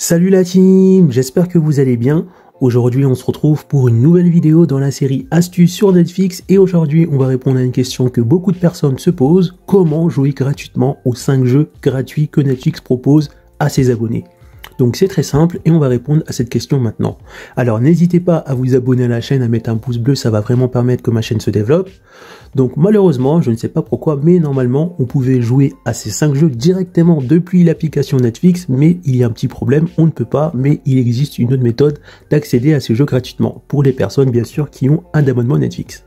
Salut la team, j'espère que vous allez bien. Aujourd'hui on se retrouve pour une nouvelle vidéo dans la série Astuces sur Netflix et aujourd'hui on va répondre à une question que beaucoup de personnes se posent. Comment jouer gratuitement aux 5 jeux gratuits que Netflix propose à ses abonnés? Donc c'est très simple et on va répondre à cette question maintenant. Alors n'hésitez pas à vous abonner à la chaîne, à mettre un pouce bleu, ça va vraiment permettre que ma chaîne se développe. Donc malheureusement, je ne sais pas pourquoi, mais normalement on pouvait jouer à ces 5 jeux directement depuis l'application Netflix, mais il y a un petit problème, on ne peut pas, mais il existe une autre méthode d'accéder à ces jeux gratuitement, pour les personnes bien sûr qui ont un abonnement Netflix.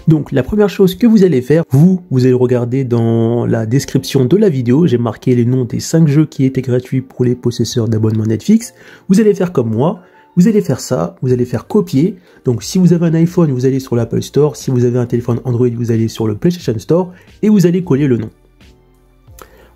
Donc la première chose que vous allez faire, vous allez regarder dans la description de la vidéo, j'ai marqué les noms des 5 jeux qui étaient gratuits pour les possesseurs d'abonnement Netflix. Vous allez faire comme moi, vous allez faire ça, vous allez faire copier. Donc si vous avez un iPhone, vous allez sur l'Apple Store, si vous avez un téléphone Android, vous allez sur le PlayStation Store et vous allez coller le nom.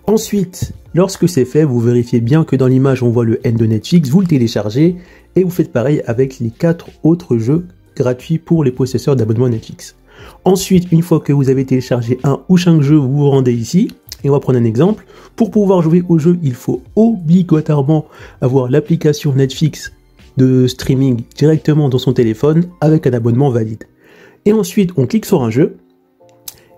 Ensuite, lorsque c'est fait, vous vérifiez bien que dans l'image on voit le N de Netflix, vous le téléchargez et vous faites pareil avec les 4 autres jeux gratuit pour les possesseurs d'abonnement Netflix. Ensuite, une fois que vous avez téléchargé un ou 5 jeux, vous vous rendez ici et on va prendre un exemple. Pour pouvoir jouer au jeu, il faut obligatoirement avoir l'application Netflix de streaming directement dans son téléphone avec un abonnement valide. Et ensuite, on clique sur un jeu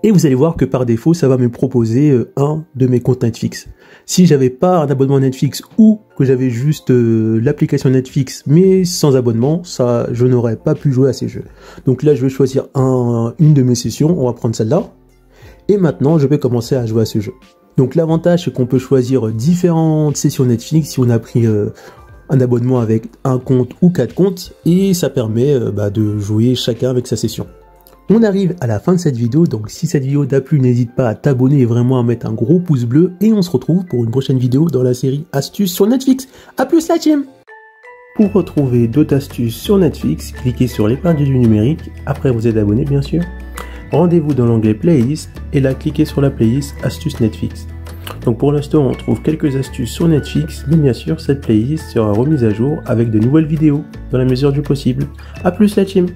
et vous allez voir que par défaut, ça va me proposer un de mes comptes Netflix. Si j'avais pas un abonnement Netflix ou que j'avais juste l'application Netflix mais sans abonnement, ça, je n'aurais pas pu jouer à ces jeux. Donc là, je vais choisir une de mes sessions, on va prendre celle-là. Et maintenant, je vais commencer à jouer à ce jeu. Donc l'avantage, c'est qu'on peut choisir différentes sessions Netflix si on a pris un abonnement avec un compte ou 4 comptes. Et ça permet de jouer chacun avec sa session. On arrive à la fin de cette vidéo, donc si cette vidéo t'a plu, n'hésite pas à t'abonner et vraiment à mettre un gros pouce bleu. Et on se retrouve pour une prochaine vidéo dans la série Astuces sur Netflix. A plus la team! Pour retrouver d'autres astuces sur Netflix, cliquez sur l'épingle du numérique, après vous êtes abonné bien sûr. Rendez-vous dans l'onglet Playlist et là cliquez sur la playlist Astuces Netflix. Donc pour l'instant on trouve quelques astuces sur Netflix, mais bien sûr cette playlist sera remise à jour avec de nouvelles vidéos dans la mesure du possible. A plus la team!